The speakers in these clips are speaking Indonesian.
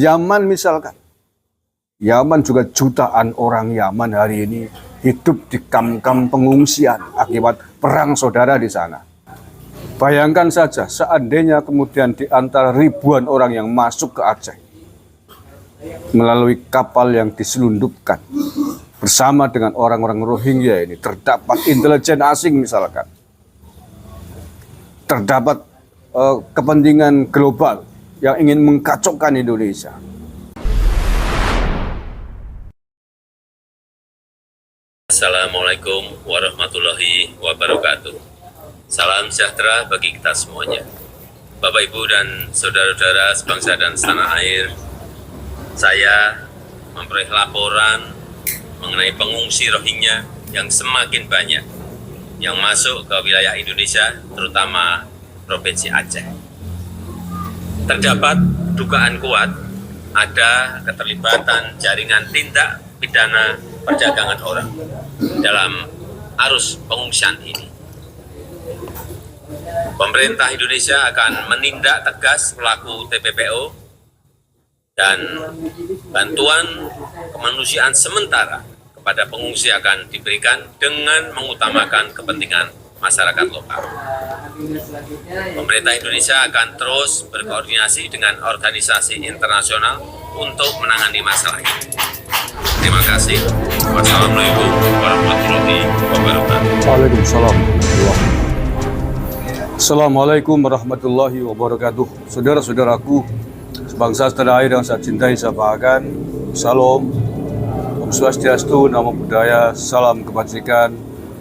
Yaman misalkan. Yaman juga jutaan orang Yaman hari ini hidup di kamp-kamp pengungsian akibat perang saudara di sana. Bayangkan saja seandainya kemudian di antara ribuan orang yang masuk ke Aceh melalui kapal yang diselundupkan bersama dengan orang-orang Rohingya ini terdapat intelijen asing misalkan. Terdapat kepentingan global yang ingin mengkacaukan Indonesia. Assalamualaikum warahmatullahi wabarakatuh. Salam sejahtera bagi kita semuanya. Bapak, Ibu, dan saudara-saudara sebangsa dan setanah air, saya memperoleh laporan mengenai pengungsi Rohingya yang semakin banyak yang masuk ke wilayah Indonesia, terutama Provinsi Aceh. Terdapat dugaan kuat ada keterlibatan jaringan tindak pidana perdagangan orang dalam arus pengungsian ini. Pemerintah Indonesia akan menindak tegas pelaku TPPO dan bantuan kemanusiaan sementara kepada pengungsi akan diberikan dengan mengutamakan kepentingan masyarakat lokal. Pemerintah Indonesia akan terus berkoordinasi dengan organisasi internasional untuk menangani masalah ini. Terima kasih. Wassalamualaikum warahmatullahi wabarakatuh. Waalaikumsalam. Assalamualaikum warahmatullahi wabarakatuh. Saudara-saudaraku sebangsa setanah air yang saya cintai, saya banggakan. Salam, Om Swastiastu, Namo Buddhaya, salam kebajikan,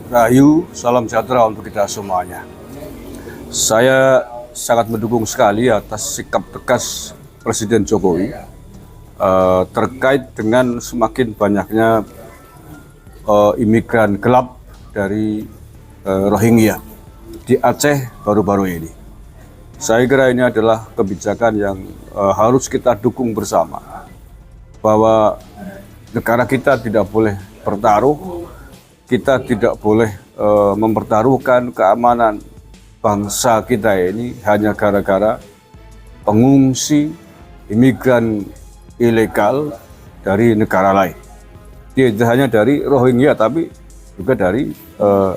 Rahayu, salam sejahtera untuk kita semuanya. Saya sangat mendukung sekali atas sikap tegas Presiden Jokowi terkait dengan semakin banyaknya imigran gelap dari Rohingya di Aceh baru-baru ini. Saya kira ini adalah kebijakan yang harus kita dukung bersama, bahwa negara kita tidak boleh bertaruh, kita tidak boleh mempertaruhkan keamanan bangsa kita ini hanya gara-gara pengungsi imigran ilegal dari negara lain. Tidak hanya dari Rohingya, tapi juga dari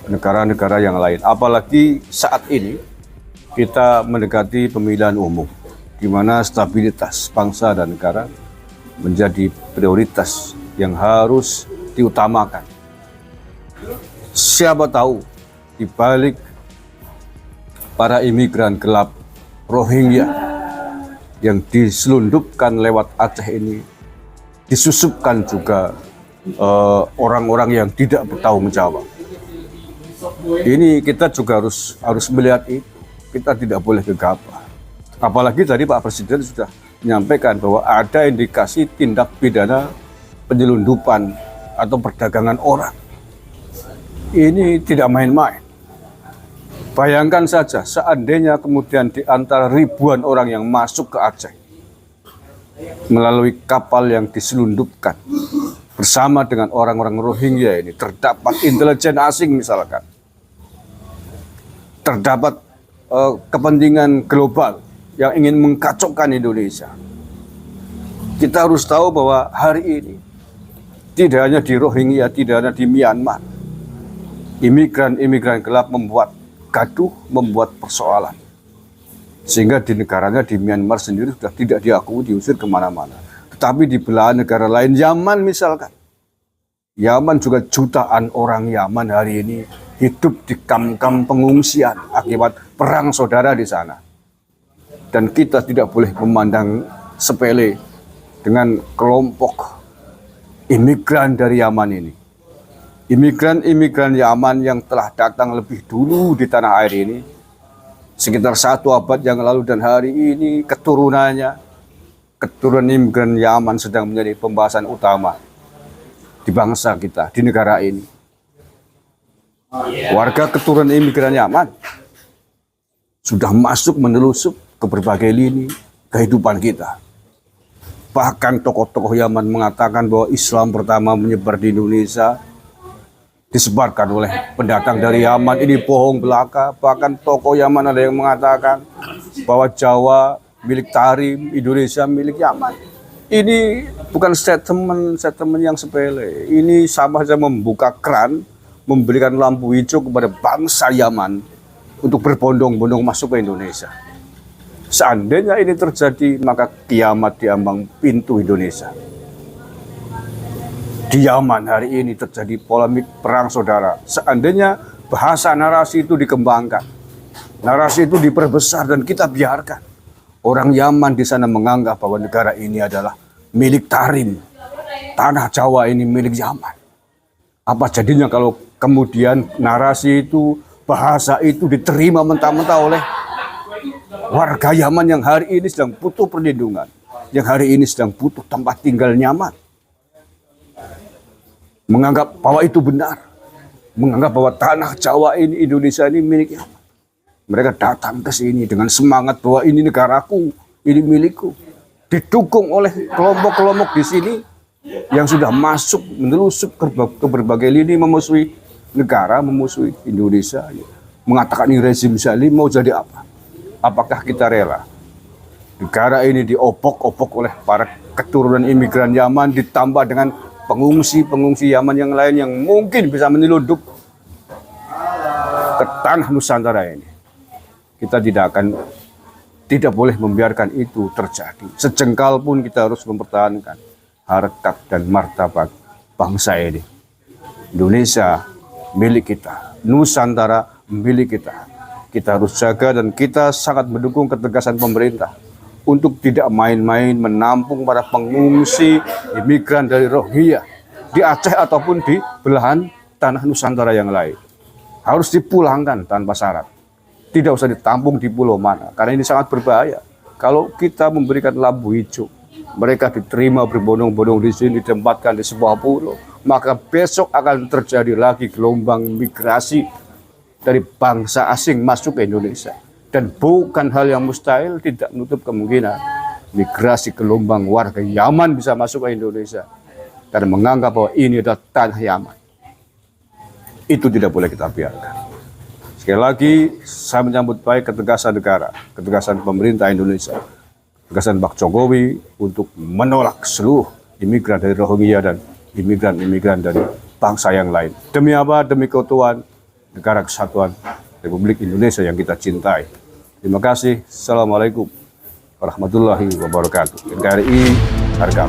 negara-negara yang lain. Apalagi saat ini kita mendekati pemilihan umum, di mana stabilitas bangsa dan negara menjadi prioritas yang harus diutamakan. Siapa tahu di balik para imigran gelap Rohingya yang diselundupkan lewat Aceh ini disusupkan juga orang-orang yang tidak bertanggung jawab. Ini kita juga harus melihat itu. Kita tidak boleh gegabah. Apalagi tadi Pak Presiden sudah menyampaikan bahwa ada indikasi tindak pidana penyelundupan atau perdagangan orang. Ini tidak main-main. Bayangkan saja seandainya kemudian di antara ribuan orang yang masuk ke Aceh melalui kapal yang diselundupkan bersama dengan orang-orang Rohingya ini terdapat intelijen asing misalkan. Terdapat kepentingan global yang ingin mengkacaukan Indonesia. Kita harus tahu bahwa hari ini tidak hanya di Rohingya, tidak hanya di Myanmar, imigran gelap membuat gaduh, membuat persoalan. Sehingga di negaranya, di Myanmar sendiri sudah tidak diakui, diusir kemana-mana. Tetapi di belahan negara lain, Yaman misalkan. Yaman juga jutaan orang Yaman hari ini hidup di kamp-kamp pengungsian akibat perang saudara di sana. Dan kita tidak boleh memandang sepele dengan kelompok imigran dari Yaman ini. Imigran Yaman yang telah datang lebih dulu di tanah air ini, sekitar 1 abad yang lalu, dan hari ini keturunan imigran Yaman sedang menjadi pembahasan utama di bangsa kita, di negara ini. Warga keturunan imigran Yaman sudah masuk menelusup ke berbagai lini kehidupan kita. Bahkan tokoh-tokoh Yaman mengatakan bahwa Islam pertama menyebar di Indonesia disebarkan oleh pendatang dari Yaman. Ini bohong belaka. Bahkan tokoh Yaman ada yang mengatakan bahwa Jawa milik Tarim, Indonesia milik Yaman. Ini bukan statement yang sepele. Ini sama saja membuka keran, memberikan lampu hijau kepada bangsa Yaman untuk berbondong-bondong masuk ke Indonesia. Seandainya ini terjadi, maka kiamat di ambang pintu Indonesia. Di Yaman hari ini terjadi polemik perang saudara. Seandainya bahasa narasi itu dikembangkan, narasi itu diperbesar dan kita biarkan, orang Yaman di sana menganggap bahwa negara ini adalah milik Tarim. Tanah Jawa ini milik Yaman. Apa jadinya kalau kemudian narasi itu, bahasa itu diterima mentah-mentah oleh warga Yaman yang hari ini sedang butuh perlindungan, yang hari ini sedang butuh tempat tinggal nyaman. Menganggap bahwa itu benar. Menganggap bahwa tanah Jawa ini, Indonesia ini milik Yaman. Mereka datang ke sini dengan semangat bahwa ini negaraku, ini milikku. Didukung oleh kelompok-kelompok di sini yang sudah masuk, menelusup ke berbagai lini, memusuhi negara, memusuhi Indonesia. Mengatakan ini rezim zalim, mau jadi apa? Apakah kita rela negara ini diopok-opok oleh para keturunan imigran Yaman, ditambah dengan pengungsi Yaman yang lain yang mungkin bisa menyelundup ke tanah Nusantara ini? Kita tidak boleh membiarkan itu terjadi. Sejengkal pun kita harus mempertahankan harkat dan martabat bangsa ini. Indonesia milik kita, Nusantara milik kita. Kita harus jaga dan kita sangat mendukung ketegasan pemerintah untuk tidak main-main menampung para pengungsi imigran dari Rohingya di Aceh ataupun di belahan tanah Nusantara yang lain. Harus dipulangkan tanpa syarat. Tidak usah ditampung di pulau mana, karena ini sangat berbahaya. Kalau kita memberikan lampu hijau, mereka diterima berbondong-bondong di sini, ditempatkan di sebuah pulau, maka besok akan terjadi lagi gelombang migrasi dari bangsa asing masuk ke Indonesia. Dan bukan hal yang mustahil, tidak menutup kemungkinan migrasi gelombang warga Yaman bisa masuk ke Indonesia dan menganggap bahwa ini adalah tanah Yaman. Itu tidak boleh kita biarkan. Sekali lagi, saya menyambut baik ketegasan negara, ketegasan pemerintah Indonesia, ketegasan Pak Jokowi untuk menolak seluruh imigran dari Rohingya dan imigran dari bangsa yang lain. Demi apa? Demi keutuhan negara kesatuan Republik Indonesia yang kita cintai. Terima kasih. Assalamualaikum warahmatullahi wabarakatuh. NKRI harga.